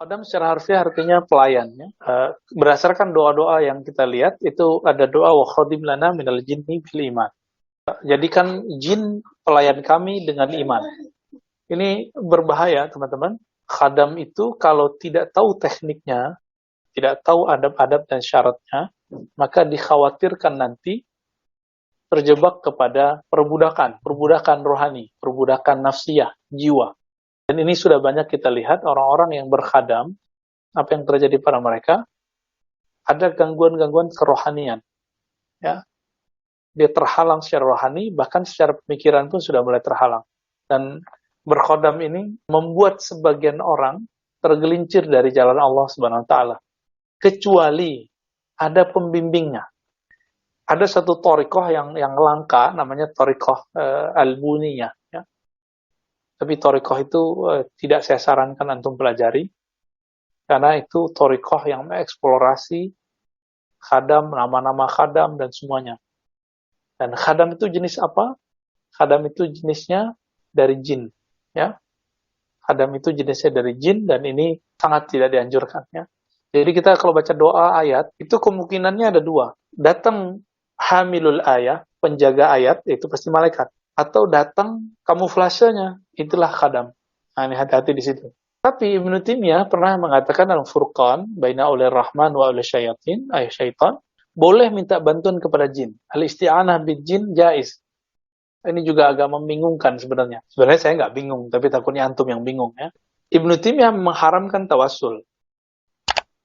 Khadam secara harfiah artinya pelayan. Ya. Berdasarkan doa-doa yang kita lihat, itu ada doa wa khadim lana minal jinni bil iman. Jadikan jin pelayan kami dengan iman. Ini berbahaya, teman-teman. Khadam itu kalau tidak tahu tekniknya, tidak tahu adab-adab dan syaratnya, maka dikhawatirkan nanti terjebak kepada perbudakan rohani, perbudakan nafsiyah, jiwa. Dan ini sudah banyak kita lihat orang-orang yang berkhadam, apa yang terjadi pada mereka, ada gangguan-gangguan kerohanian. Ya. Dia terhalang secara rohani, bahkan secara pemikiran pun sudah mulai terhalang. Dan berkhodam ini membuat sebagian orang tergelincir dari jalan Allah Subhanahu wa taala. Kecuali ada pembimbingnya. Ada satu thariqah yang langka, namanya thariqah al-buniyah. Ya. Tapi thariqah itu tidak saya sarankan antum pelajari, karena itu thariqah yang mengeksplorasi khadam, nama-nama khadam, dan semuanya. Dan khadam itu jenis apa? Khadam itu jenisnya dari jin. Ya. Khadam itu jenisnya dari jin, dan ini sangat tidak dianjurkan. Ya. Jadi kita kalau baca doa ayat, itu kemungkinannya ada dua. Datang hamilul ayat, penjaga ayat, itu pasti malaikat. Atau datang kamuflasenya, itulah khadam. Nah, ini hati-hati di situ. Tapi Ibnu Taimiyah pernah mengatakan dalam Furqan, baina ulir rahman wa ulir syayatin, syaitan, boleh minta bantuan kepada jin. Al-isti'anah bil jin jaiz. Ini juga agak membingungkan sebenarnya. Sebenarnya saya nggak bingung, tapi takutnya antum yang bingung. Ya. Ibnu Taimiyah mengharamkan tawassul.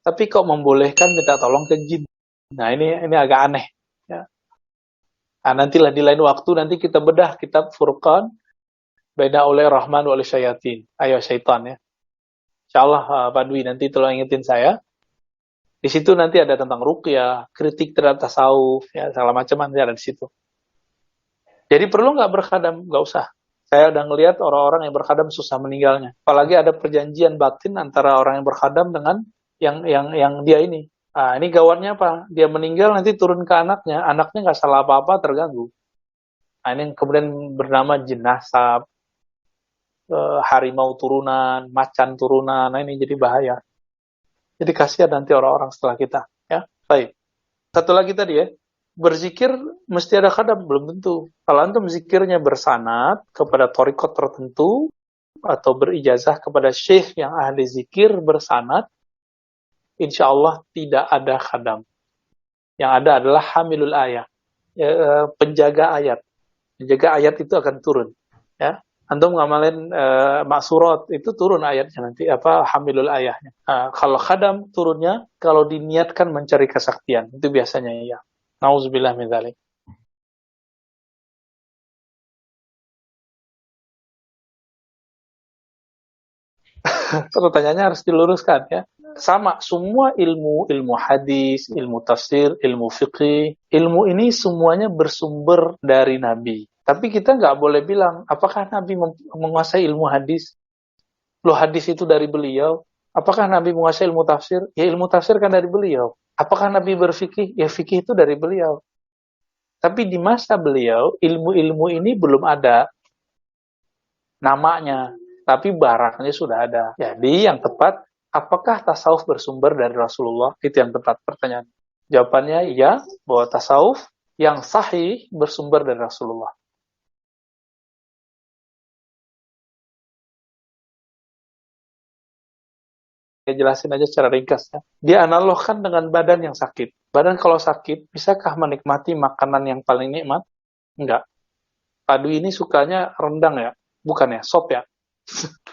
Tapi kok membolehkan minta tolong ke jin. Nah, ini agak aneh. Ya. Nah, nantilah di lain waktu, nanti kita bedah kitab Furqan, baina ulir rahman wa ulir syayatin. Ayo syaitan ya. Insyaallah Pak Dwi nanti tolong ingetin saya. Di situ nanti ada tentang ruqyah, kritik terhadap tasawuf, ya segala macam nanti ada di situ. Jadi perlu nggak berkhadam? Nggak usah. Saya udah ngelihat orang-orang yang berkhadam susah meninggalnya. Apalagi ada perjanjian batin antara orang yang berkhadam dengan yang dia ini. Nah, ini gawatnya apa? Dia meninggal nanti turun ke anaknya nggak salah apa-apa terganggu. Nah, ini yang kemudian bernama jin nasab, harimau turunan, macan turunan. Nah, ini jadi bahaya. Jadi kasihan nanti orang-orang setelah kita. Ya, baik. Satu lagi tadi ya, berzikir mesti ada khadam, belum tentu. Kalau antum zikirnya bersanad kepada thariqat tertentu atau berijazah kepada syekh yang ahli zikir bersanad, insya Allah tidak ada khadam. Yang ada adalah hamilul ayat, penjaga ayat. Penjaga ayat itu akan turun. Ya. Antum ngamalin maksurat itu turun ayatnya nanti hamilul ayahnya. Kalau khadam turunnya kalau diniatkan mencari kesaktian itu biasanya ya. Nauzubillah min dzalik. Pertanyaannya harus diluruskan ya. Sama semua ilmu hadis, ilmu tafsir, ilmu fiqih, ilmu ini semuanya bersumber dari Nabi. Tapi kita nggak boleh bilang, apakah Nabi menguasai ilmu hadis? Loh hadis itu dari beliau. Apakah Nabi menguasai ilmu tafsir? Ya ilmu tafsir kan dari beliau. Apakah Nabi berfikih? Ya fikih itu dari beliau. Tapi di masa beliau, ilmu-ilmu ini belum ada namanya. Tapi barangnya sudah ada. Jadi yang tepat, apakah tasawuf bersumber dari Rasulullah? Itu yang tepat pertanyaan. Jawabannya ya, bahwa tasawuf yang sahih bersumber dari Rasulullah. Saya jelasin aja secara ringkas ya. Dia analogkan dengan badan yang sakit. Badan kalau sakit, bisakah menikmati makanan yang paling nikmat? Enggak. Padu ini sukanya rendang ya? Bukan ya, sop ya?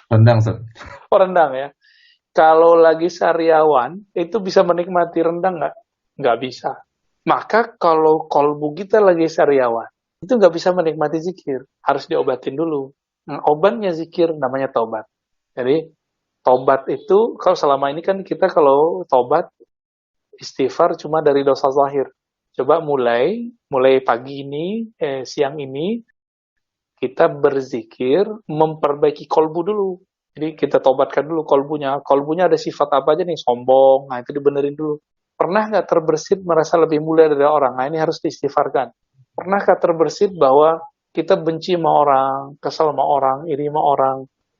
Rendang, Sob. Oh, rendang ya. Kalau lagi sariawan, itu bisa menikmati rendang nggak? Nggak bisa. Maka kalau kolbu kita lagi sariawan, itu nggak bisa menikmati zikir. Harus diobatin dulu. Obatnya zikir namanya taubat. Jadi, taubat itu, kalau selama ini kan kita kalau taubat, istighfar cuma dari dosa zahir. Coba mulai pagi ini, siang ini, kita berzikir, memperbaiki kolbu dulu. Jadi kita tobatkan dulu kolbunya. Kolbunya ada sifat apa aja nih? Sombong, nah itu dibenerin dulu. Pernah nggak terbersit merasa lebih mulia dari orang? Nah ini harus diistighfarkan. Pernahkah terbersit bahwa kita benci sama orang, kesal sama orang, iri sama orang?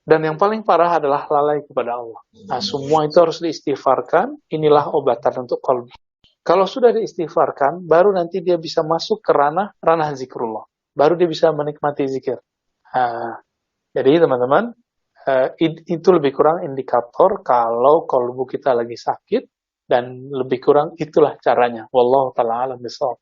Dan yang paling parah adalah lalai kepada Allah. Nah, semua itu harus diistighfarkan. Inilah obatan untuk qalbi. Kalau sudah diistighfarkan, baru nanti dia bisa masuk ke ranah zikrullah. Baru dia bisa menikmati zikir. Nah, jadi teman-teman, itu lebih kurang indikator kalau kalbu kita lagi sakit, dan lebih kurang itulah caranya. Wallahu ta'ala a'lam bishawab.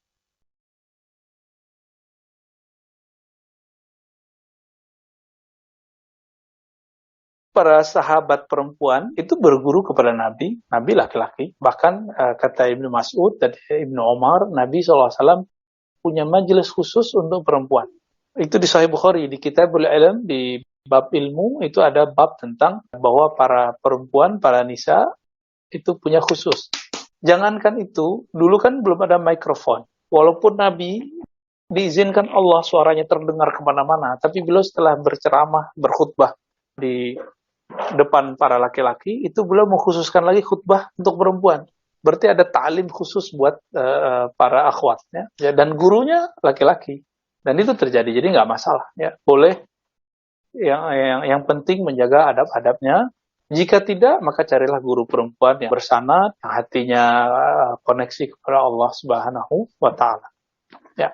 Para sahabat perempuan itu berguru kepada Nabi, Nabi laki-laki. Bahkan kata Ibnu Mas'ud dan Ibnu Umar, Nabi SAW punya majelis khusus untuk perempuan. Itu di Sahih Bukhari, di Kitabul Ilm, di bab ilmu, itu ada bab tentang bahwa para perempuan, para nisa, itu punya khusus. Jangankan itu, dulu kan belum ada mikrofon. Walaupun Nabi diizinkan Allah suaranya terdengar kemana-mana, tapi beliau setelah berceramah, berkhutbah di depan para laki-laki, itu beliau mengkhususkan lagi khutbah untuk perempuan. Berarti ada ta'lim khusus buat para akhwatnya, ya, dan gurunya laki-laki. Dan itu terjadi, jadi nggak masalah. Ya, boleh. Yang penting menjaga adab-adabnya. Jika tidak, maka carilah guru perempuan yang bersanad, yang hatinya koneksi kepada Allah Subhanahu wa Ta'ala. Ya.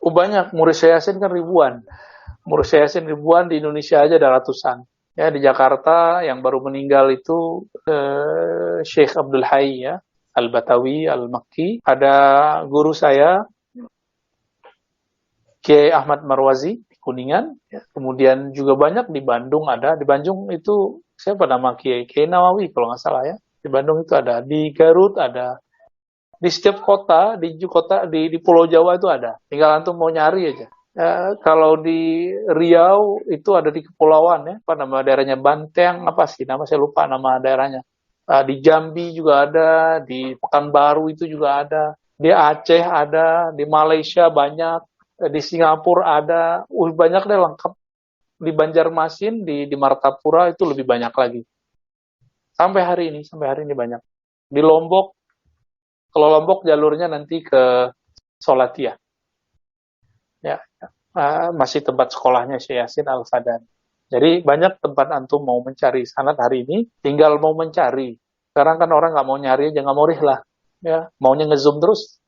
Banyak, murid Yasin kan ribuan. Murid Yasin ribuan, di Indonesia aja ada ratusan. Ya, di Jakarta yang baru meninggal itu Syekh Abdul Hayy, ya, Al-Batawi, Al-Makki. Ada guru saya, Kiai Ahmad Marwazi, di Kuningan. Ya. Kemudian juga banyak di Bandung ada. Di Bandung itu siapa nama Kiai Nawawi kalau nggak salah, ya. Di Bandung itu ada. Di Garut ada. Di setiap kota, di Pulau Jawa itu ada. Tinggal antum mau nyari aja. Kalau di Riau itu ada di kepulauan, ya, apa nama daerahnya, Banteng apa sih nama, saya lupa nama daerahnya. Di Jambi juga ada, di Pekanbaru itu juga ada, di Aceh ada, di Malaysia banyak, di Singapura ada, banyak deh, lengkap. Di Banjarmasin, di Martapura itu lebih banyak lagi. Sampai hari ini banyak. Di Lombok, kalau Lombok jalurnya nanti ke Solatia. Ya, masih tempat sekolahnya Syekh Yasin Al-Fadani. Jadi banyak tempat antum mau mencari sanad hari ini, tinggal mau mencari. Sekarang kan orang nggak mau nyari aja, nggak mau rihlah, ya, maunya ngezoom terus.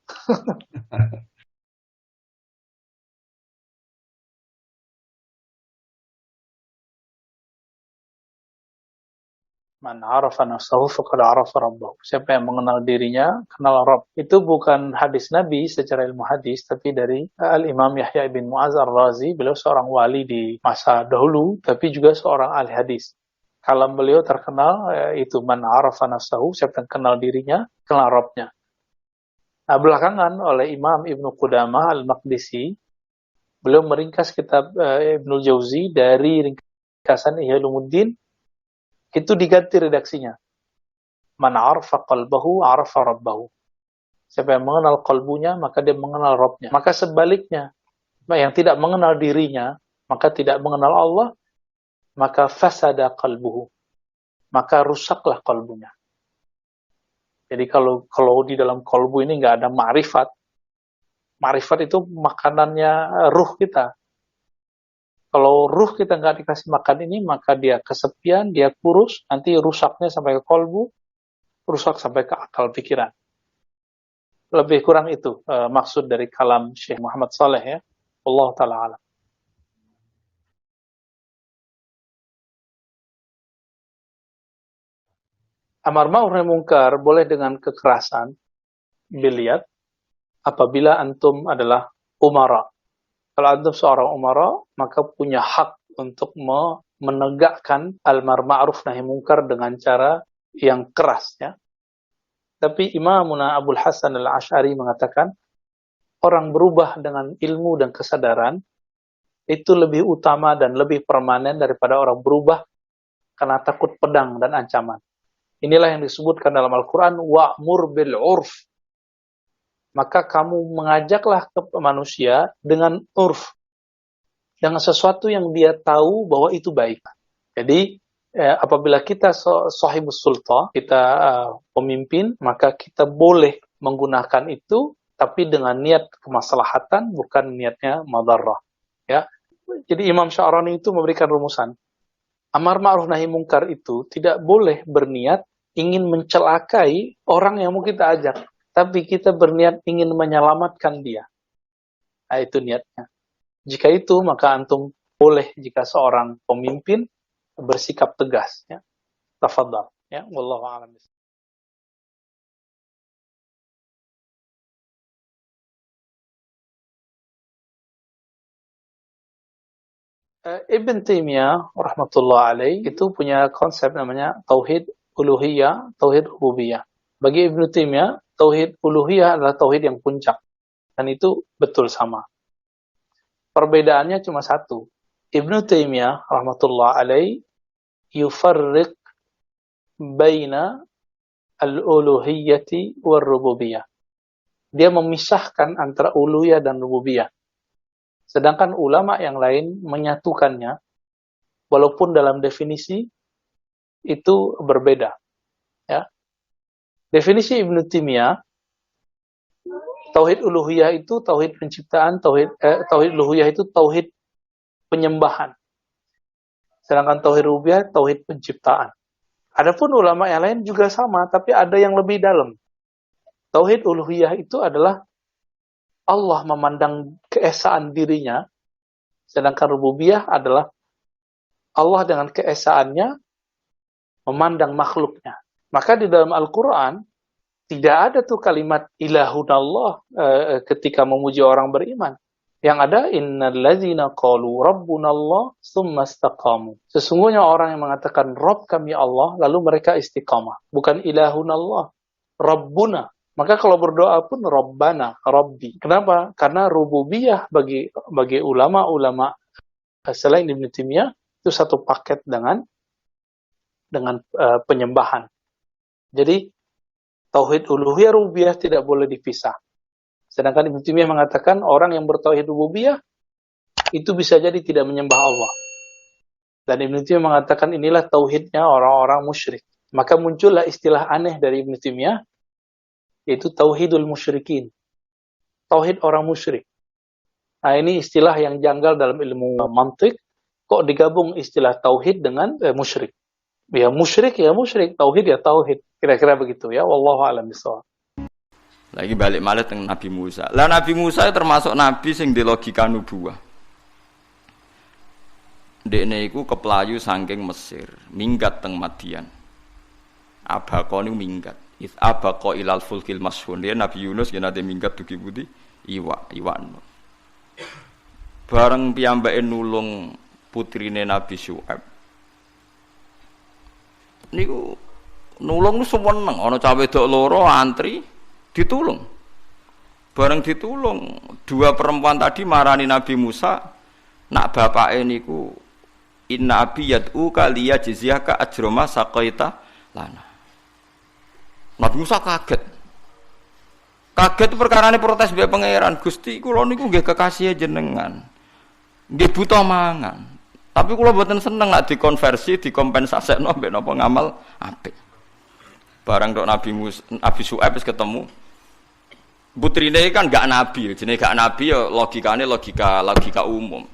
Man arafa nafsahu faqad arafa rabbahu. Siapa yang mengenal dirinya, kenal Rabb. Itu bukan hadis Nabi secara ilmu hadis, tapi dari Al-Imam Yahya bin Mu'az Ar-Razi. Beliau seorang wali di masa dahulu, tapi juga seorang ahli hadis. Kalam beliau terkenal, itu man arafa nafsahu, siapa yang kenal dirinya, kenal Rabbnya. Nah, belakangan oleh Imam Ibnu Qudamah Al-Maqdisi, beliau meringkas kitab Ibnul Jauzi dari ringkasan Ihya Ulumuddin. Itu diganti redaksinya. Man arafa qalbahu arafa rabbahu. Siapa yang mengenal kalbunya, maka dia mengenal Rabbnya. Maka sebaliknya, yang tidak mengenal dirinya, maka tidak mengenal Allah, maka fasada qalbuhu. Maka rusaklah kalbunya. Jadi kalau di dalam kalbu ini nggak ada ma'rifat, ma'rifat itu makanannya ruh kita. Kalau ruh kita nggak dikasih makan ini, maka dia kesepian, dia kurus, nanti rusaknya sampai ke kolbu, rusak sampai ke akal pikiran. Lebih kurang itu maksud dari kalam Syekh Muhammad Saleh, ya. Allah Ta'ala alam. Amar ma'ruf nahi munkar boleh dengan kekerasan, dilihat apabila antum adalah umara. Kalau antum seorang umara, maka punya hak untuk menegakkan al-amar ma'ruf nahi munkar dengan cara yang keras, ya. Tapi Imamuna Abul Hasan Al-Asy'ari mengatakan, orang berubah dengan ilmu dan kesadaran itu lebih utama dan lebih permanen daripada orang berubah karena takut pedang dan ancaman. Inilah yang disebutkan dalam Al-Quran, wa'mur bil urf. Maka kamu mengajaklah ke manusia dengan urf, dengan sesuatu yang dia tahu bahwa itu baik. Jadi apabila kita sahibus sultan, kita pemimpin, maka kita boleh menggunakan itu, tapi dengan niat kemaslahatan, bukan niatnya madarrah. Ya. Jadi Imam Sya'rani itu memberikan rumusan. Amar ma'ruf nahi mungkar itu tidak boleh berniat ingin mencelakai orang yang mau kita ajak, tapi kita berniat ingin menyelamatkan dia. Nah, itu niatnya. Jika itu, maka antum boleh jika seorang pemimpin bersikap tegas. Ya. Tafadhal. Ya, wallahu a'lam. Ibn Taimiyah rahmatullah alaih itu punya konsep namanya tauhid uluhiyah, tauhid rububiyah. Bagi Ibn Taimiyah, tauhid uluhiyah adalah tauhid yang puncak. Dan itu betul sama. Perbedaannya cuma satu. Ibn Taimiyah rahmatullah alaih yufarriq baina al-uluhiyyati war-rububiyah. Dia memisahkan antara uluhiyah dan rububiyah. Sedangkan ulama yang lain menyatukannya, walaupun dalam definisi itu berbeda. Ya. Definisi Ibnu Taimiyah, tauhid uluhiyah itu tauhid penciptaan, tauhid uluhiyah itu tauhid penyembahan. Sedangkan tauhid rububiyah tauhid penciptaan. Adapun ulama yang lain juga sama, tapi ada yang lebih dalam. Tauhid uluhiyah itu adalah Allah memandang keesaan dirinya, sedangkan rububiyah adalah Allah dengan keesaannya memandang makhluknya. Maka di dalam Al-Quran tidak ada tuh kalimat ilahunallah ketika memuji orang beriman. Yang ada innallazina qalu rabbunallah tsumma istaqamu. Sesungguhnya orang yang mengatakan Rabb kami Allah lalu mereka istiqamah. Bukan ilahunallah, Rabbuna. Maka kalau berdoa pun Rabbana, Rabbi. Kenapa? Karena rububiyah bagi ulama-ulama selain Ibnu Taimiyah itu satu paket dengan penyembahan. Jadi tauhid uluhiyah rububiyah tidak boleh dipisah. Sedangkan Ibnu Taimiyah mengatakan orang yang bertauhid rububiyah itu bisa jadi tidak menyembah Allah. Dan Ibnu Taimiyah mengatakan inilah tauhidnya orang-orang musyrik. Maka muncullah istilah aneh dari Ibnu Taimiyah, yaitu tauhidul musyrikin. Tauhid orang musyrik. Nah, ini istilah yang janggal dalam ilmu mantik. Kok digabung istilah tauhid dengan musyrik? Ya musyrik, tauhid ya tauhid. Kira-kira begitu ya. Wallahu a'lam bishawab. Lagi balik malih teng Nabi Musa. Lah Nabi Musa termasuk nabi sing di logika nubuwah. Dekne iku keplayu saking Mesir, minggat teng Madian. Abako niku minggat. If abaqa ilal fulkil mashhun, dia Nabi Yunus yen ate minggat dugi putih iwak. Bareng piyambake nulung putrine Nabi Syuaib. Niku nulung seneng, ana cah wedok loro antri ditulung. Bareng ditulung, dua perempuan tadi marani Nabi Musa, nak bapake niku inna abi yad'uka liyajziyaka ajrama saqaita lana. Nabi Musa kaget. Kaget itu perkarane protes mbek pangeran. Gusti kula niku nggih kekasih jenengan. Nggih buta mangan. Tapi kula mboten seneng nek dikonversi, dikompensasekno mbek napa ngamal apik. Barang tok Nabi Syuaib wis ketemu. Putrine kan gak nabi, jenenge gak nabi ya logikane logika umum.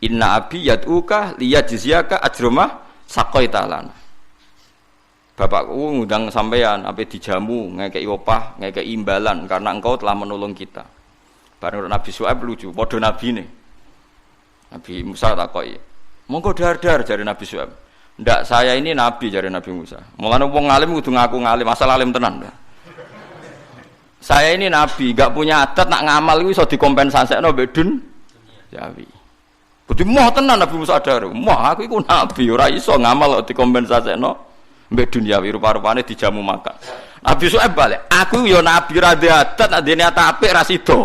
Inna abi yad'uka liyajziyaka ajrama saqaita lana. Bapakku ngundang sampean, apa dijamu, ngekei opah, ngekei imbalan karena engkau telah menolong kita. Bareng Nabi Syuaib lucu, padha nabine. Nabi Musa takoki, "Monggo dar-dar," jare Nabi Syuaib. "Ndak, saya ini nabi," jare Nabi Musa. Mulane wong alim kudu ngaku ngalim, asal alim tenan. Saya ini nabi, gak punya adat nak ngamal iku iso dikompensasekno mbek Jawi. Kudu moh tenan Nabi Musa dar. Moh aku iku nabi, ora iso ngamal kok dikompensasekno mbek duniawi rupa-rupane dijamu makan. Nabi Syuaib balik, aku ya nabi ra adat, nek dene apik ra sida.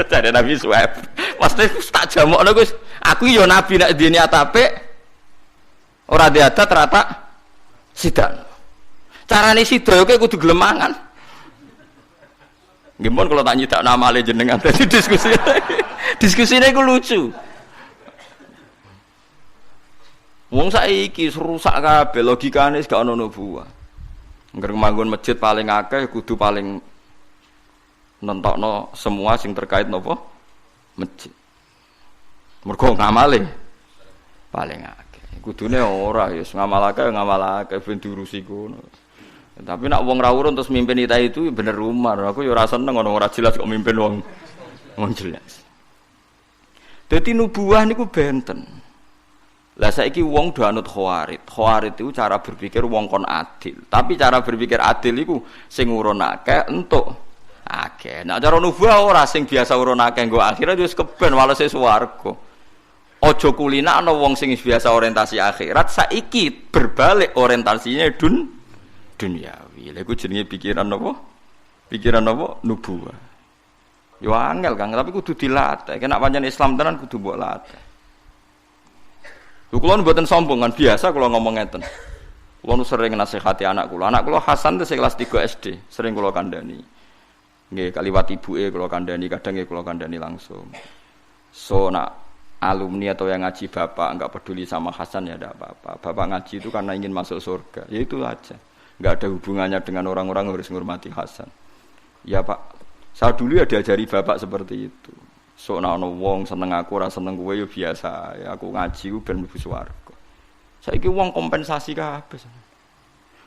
Dari Nabi Syuaib. Maksudnya tak jamukno Gus, aku ya nabi nek dene apik ora adat rata sida. Carane sida yo kudu gelem mangan. Nggih mon kula tak nyidak namale jenengan dadi diskusi. Diskusine iku lucu. Wong saiki rusak kabeh logikane gak ono nubuwah. Ngger manggon masjid paling akeh kudu paling nentokno semua sing terkait napa masjid. Mergo ngamale paling akeh. Kudune ora ya ngamalake ben diurusi kono. Tapi nak wong ra urun terus mimpin itu bener umar. Aku ya ora seneng ono ora jelas kok mimpin wong jelas. Dadi nubuwah niku benten. Lah saiki wong do anut khawarid. Khawarid itu cara berpikir wong kon adil. Tapi cara berpikir adil iku sing urun akeh entuk akeh. Nek cara nubuwah ora sing biasa urun akeh nggo akhirat wis keben walese swarga. Aja kulina ana wong sing biasa orientasi akhirat saiki berbalik orientasinya duniawi. Lha iku jenenge pikiran apa? Pikiran apa? Nubuwah. Yo angel Kang, tapi kudu dilatih. Nek pancen Islam tenan kudu mbok latih. Lho kula mboten sombong kan biasa kula ngomong ngeten. Kula nu sering nasihati anak kula. Anak kula Hasan teh kelas 3 SD, sering kula kandhani. Nggih kaliwat ibuke kula kandhani, kadang nggih kula kandhani langsung. So nak alumni atau yang ngaji bapak enggak peduli sama Hasan ya enggak apa-apa. Bapak ngaji itu karena ingin masuk surga. Ya itu aja. Enggak ada hubungannya dengan orang-orang yang harus menghormati Hasan. Ya Pak, saya dulu ya diajari bapak seperti itu. So ana wong seneng aku ora seneng kowe ya biasa. Ya aku ngaji ku ben mlebu swarga. Saiki wong kompensasi kabeh.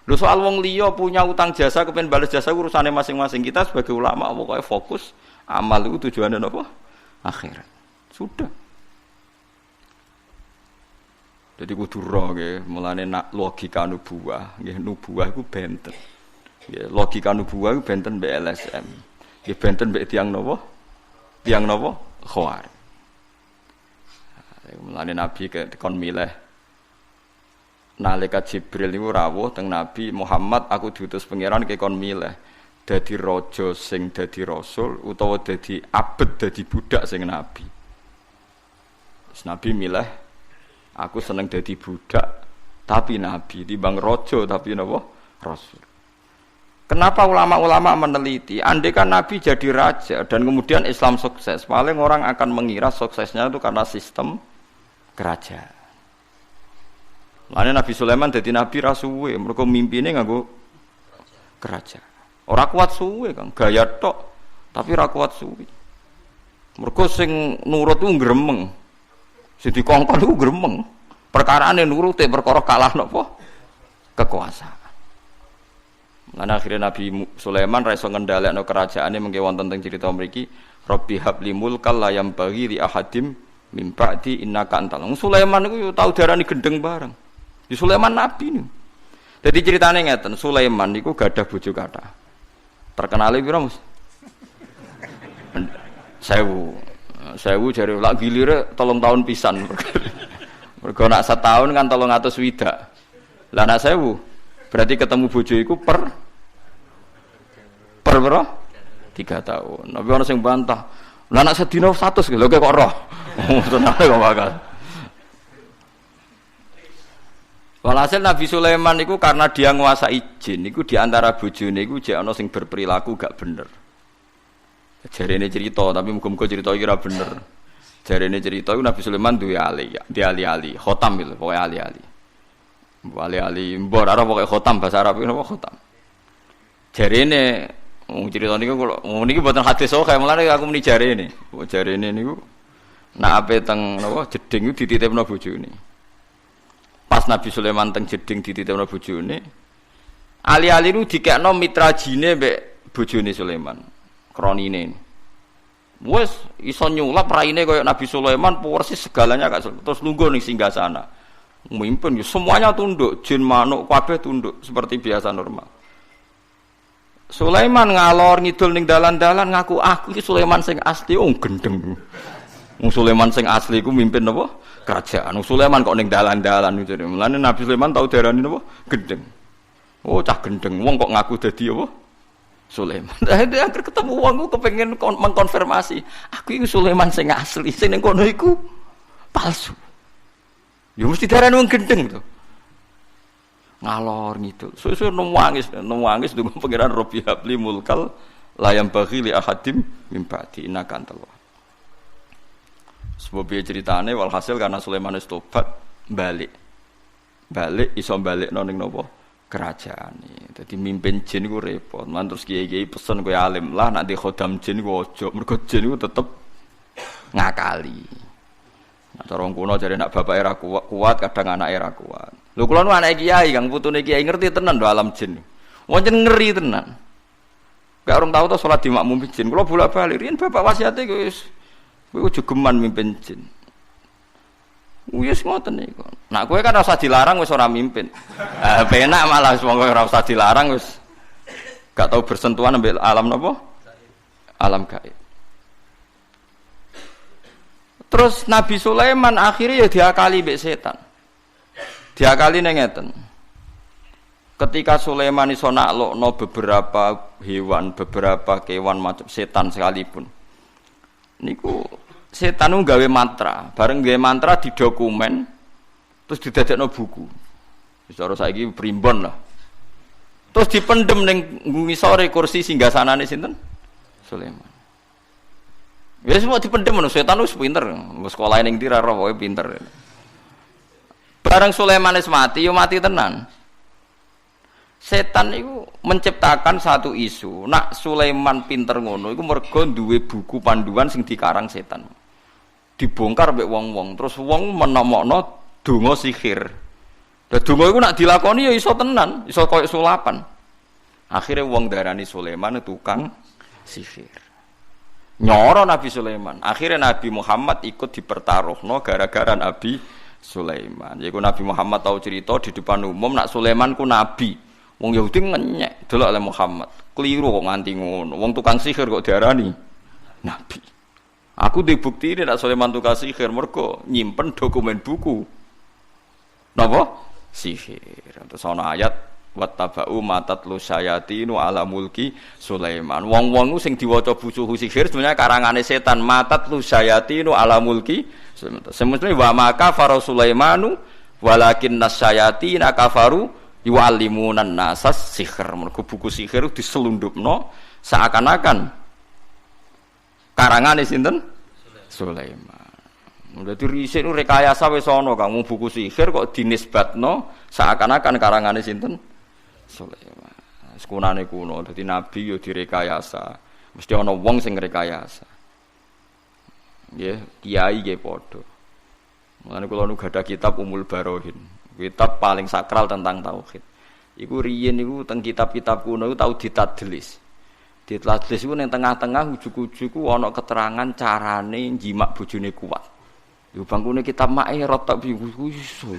Lho soal wong liya punya utang jasa kepen bales jasa urusane masing-masing. Kita sebagai ulama pokoke fokus amal itu tujuannya apa? Akhirat. Sudah. Jadi kudu ro nggih, mulane nak logika nubuwah, nggih nubuwah iku benten. Nggih, logika nubuwah iku benten mbek LSM. Nggih benten mbek tiyang napa? Tiyang napa? Khawar. Mulane Nabi kon milih nalika Jibril niku rawuh teng Nabi Muhammad aku diutus pangeran ke kon milih dadi raja sing dadi rasul utawa dadi abet dadi budak sing nabi. Terus Nabi milih aku seneng dadi budak tapi nabi timbang raja tapi napa rasul. Kenapa ulama-ulama meneliti? Andai kan Nabi jadi raja dan kemudian Islam sukses, paling orang akan mengira suksesnya itu karena sistem kerajaan. Lainnya Nabi Sulaiman jadi Nabi rasuwe, mereka mimpinnya nganggo kerajaan. Orang kuat suwe kan, gaya tok, tapi ra kuat suwe. Mereka sing nurut itu gremeng, sing dikongkon itu gremeng. Perkaraane nurut perkara kalah napa kekuasaan. Lan akhirnya Nabi Sulaiman ra iso ngendhalekno kerajaane mengke wonten teng crita mriki Rabbi habli mulkal la yambaghi li ahadim min ba'di innaka antal. Sulaiman niku tau darani gendeng bareng. Di Sulaiman nabi niku. Dadi critane ngeten, Sulaiman niku gadah bojo kathah. Terkenale pira Mus? 1000 jare lak gilire 3 tahun pisan. Mergo nak setahun kan 300 widak. Lah nak 1000 berarti ketemu bojo iku per berapa? 3 tahun. Tapi ana sing bantah. Lah nek sedina 100 lho kok roh. Tenane kok bakal. Walhasil Nabi Sulaiman itu karena dia nguasai jin, itu diantara bojone iku jek ana sing berperilaku gak bener. Jarene cerita, tapi muga-muga cerita iki ora bener. Jarene cerita iku Nabi Sulaiman duwe ali, khotam itu, pokoke ali. Ali, mbok ora pokoke khotam bahasa Arab iki napa khotam. Jarene cerita niku kula niki mboten hadis kaya mulane aku muni jarene. Jarene niku nak ape teng napa jeding iku dititipno bojone. Pas Nabi Sulaiman teng jeding dititipno bojone, ali-ali niku dikekno mitra jine mbek bojone Sulaiman. Kronine. Wes iso nyulap raine kaya Nabi Sulaiman persis segalanya terus lungguh ning singgasana. Mimpin semuanya tunduk, jin manuk kabeh tunduk seperti biasa normal. Sulaiman ngalor ngidul ning dalan-dalan ngaku aku iki Sulaiman sing asli gendeng. Wong Sulaiman sing asli iku mimpin apa? Kerajaan. Wong Sulaiman kok ning dalan-dalan iki. Mulane Nabi Sulaiman tau diarani apa? Gendeng. Oh cah gendeng. Wong kok ngaku dadi apa? Sulaiman. Dia akhir ketemu wong ku kepengin mengkonfirmasi, aku iki Sulaiman sing asli, sing ning kono iku palsu. Ya mesti diarani wong gendeng to. Ngalor ngidul. Suwe-suwe nangis ndonga pangeran Rabbi habli mulkal la yambaghi li ahadim min ba'di innaka antal wahhab. Sebab ceritane walhasil karena Sulaiman wis tobat balik iso balikno ning napa kerajaan. Dadi mimpin jin iku repot. Lan terus kiai-kiai pesen kowe alim lah nek di khodam jin iku aja mergo jin iku tetep ngakali. Nah, cara wong kuno jare nak bapak era kuat, kadang anak era kuat. Lho kula nu anak kiai, Kang putune kiai ngerti tenan lho alam jin. Wong ngeri tenan. Gak orang tahu tuh sholat di makmum jin. Kula bolak-balik riyen bapak wasiate wis kowe aja geman mimpin jin. Wis ngoten niku. Nak kowe kan ora usah dilarang wis ora mimpin. Penak malah wong ora usah dilarang wis gak tahu bersentuhan ambek alam napa? Alam gaib. Terus Nabi Sulaiman akhirnya ya diakali mbek setan. Diakali ning ngeten. Ketika Sulaiman iso naklokno beberapa hewan, beberapa kewan macam setan sekalipun. Niku setan nu gawe mantra, bareng gawe mantra di dokumen terus didadekno buku. Cara saiki primbon lah. Terus dipendem ning ngisore kursi singgasanane sinten? Sulaiman. Ya semua dipendem ngono, setan wis pinter, wis sekolah ning ndi ra roh wae pinter. Bareng Sulaiman wis mati, yo mati tenan. Setan itu menciptakan satu isu. Nak Sulaiman pinter ngono, iku mergo duwe buku panduan sing dikarang setan. Dibongkar mbek wong-wong, terus wong menomokno donga sihir. Lah donga iku nak dilakoni ya iso tenan, iso koyo sulapan. Akhirnya wong darani Sulaiman tukang sihir. Nyoro Nabi Sulaiman. Akhirnya Nabi Muhammad ikut dipertaruhno gara-gara Nabi Sulaiman. Yaiku Nabi Muhammad tahu cerita di depan umum nak Sulaiman ku nabi. Wong Yahudi ngenyek delok oleh Muhammad. Keliru kok nganti ngono. Wong tukang sihir kok diarani nabi. Aku dibukti nek Sulaiman tukang sihir mergo nyimpen dokumen buku. Napa? Sihir. Terus ana ayat wattaba'u matatlu syayatinu ala mulki Sulaiman. Wong-wong sing diwaca buku sihir sebenarnya karangane setan. Matatlu syayatinu ala mulki Sulaiman. Semestine wa maka faro Sulaimanu walakin nasyayatina kafaru yu'allimunan nasas sihir. Mergo buku sihir diselundupno seakan-akan karangane sinten? Sulaiman. Dadi riset rekayasa wis ana Kang buku sihir kok dinisbatno seakan-akan karangane sinten? Sulaiman. Sekunane kuno dadi nabi yo direkayasa. Mesti ana wong sing rekayasa. Nggih, kiai nggih padha. Mulane kula nu gadah kitab Umul Barohin. Kitab paling sakral tentang tauhid. Iku riyen niku teng kitab-kitab kuno iku tau ditadlis. Ditadlis iku ning tengah-tengah ujug-ujug ku ana keterangan carane njimak bojone kuat. Yo bangkune kitab Ma'irot tak iso.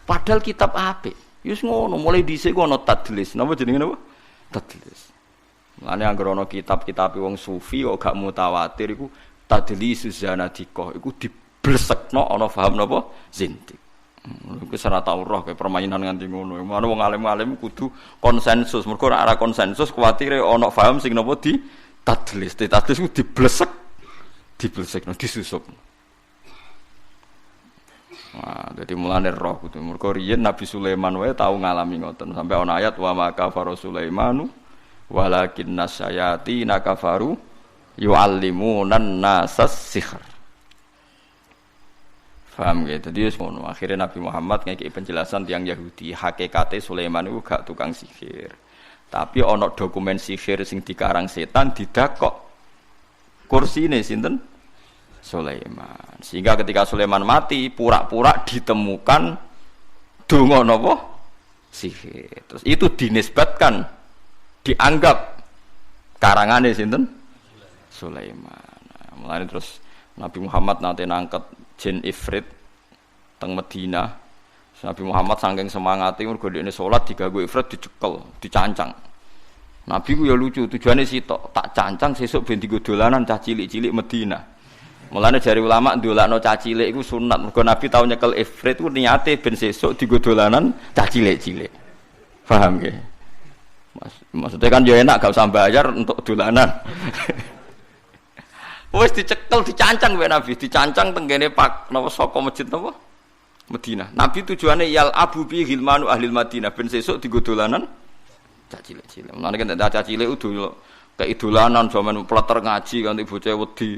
Padahal kitab apik. Yus ngono, mulai dhisik ku ana tadlis. Napa jenenge napa? Tadlis. Mulane anggere ana kitab-kitab wong sufi kok gak mutawatir iku tadlisus zanadiqah. Iku diblekno ana paham napa? Zindik. Iku ora tau roh kaya permainan nganti ngono. Mane wong alim-alim kudu konsensus. Mergo nek ora konsensus kuwatire ana paham sing napa di tadlis. Tadlis ku diblesekno, disusup. Wah, jadi mulane roh kudu. Mergo riyen Nabi Sulaiman wae tau ngalami ngoten. Sampai ana ayat wa maka faro Sulaimanu walakin nasyayati nakafaru yu'allimunan nasas sihr. Paham gitu. Jadi ngono. Akhirnya Nabi Muhammad ngekeki penjelasan tiyang Yahudi, hakikate Sulaiman iku gak tukang sihir. Tapi ana dokumen sihir sing dikarang setan didakok. Kursine sinten? Sulaiman. Sehingga ketika Sulaiman mati, pura-pura ditemukan donga napa? Sihir. Terus itu dinisbatkan, dianggap karangane sinten? Sulaiman. Nah, mulane terus Nabi Muhammad nate nangket jin ifrit teng Madinah. Nabi Muhammad saking semangate mergo dekne salat digawe ifrit dicekel, dicancang. Nabi ku ya lucu, tujuane sitok, tak cancang sesuk ben digo dolanan cah cilik-cilik Madinah. Mulane jari ulama ndolakno cah cilik iku sunat. Mergo Nabi tau nyekel ifrit ku niate ben sesuk digo dolanan cah cilik-cilik. Paham nggih? Maksudnya kan ya enak gak usah bayar untuk dolanan. Wis dicekel dicancang wae Nabi, dicancang teng kene Pak napa saka masjid napa? Madinah. Nabi tujuane yal abu bi hilmanu ahli Madinah ben sesuk digo dolanan cah cilik-cilik. Mulane kan cah cilik udah keidolanan zaman pleter ngaji kanthi bocah wedi.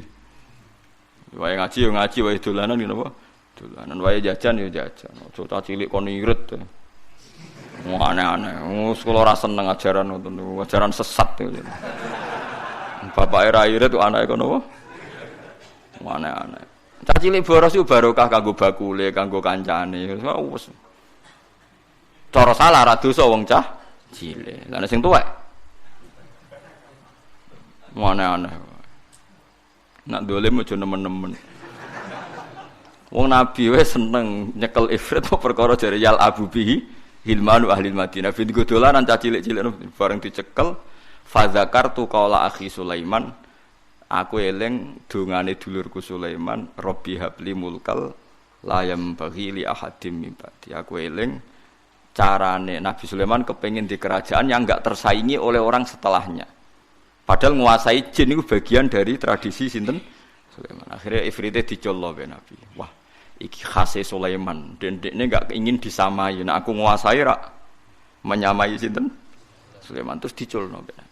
Wae ngaji yo ngaji, wae dolanan ngene apa? Dolanan wae jajan yo jajan. Aja cah cilik kon irit. Aneh-aneh. Sekolah ora seneng ajaran ngoten, ajaran sesat itu. Bapak era irit tuh anake kono apa? Aneh-aneh. Cah cilik boros iku barokah kanggo bakule, kanggo kancane. Wes. Cara salah ra dosa wong cah cilik. Lah sing tuwek. Aneh-aneh. Nak dolim aja nemen-nemen. Wong Nabi wis seneng nyekel ifrit perkara jare yal abu bihi hilmanu ahli Madinah. Bin dolanan cah cilik-cilik bareng dicekel fa zakartu qaula akhi Sulaiman. Aku eling dongane dulurku Sulaiman, Rabbi habli mulkal layam baghi li ahadim min ba'di. Aku eling carane Nabi Sulaiman kepengin di kerajaan yang enggak tersaingi oleh orang setelahnya. Padahal menguasai jin itu bagian dari tradisi sinten Sulaiman. Akhirnya ifrite dicollo be Nabi. Wah, iki khase Sulaiman. Dan dekne enggak ingin disamai. Nah aku nguasai rak menyamai sinten Sulaiman terus dicolno be.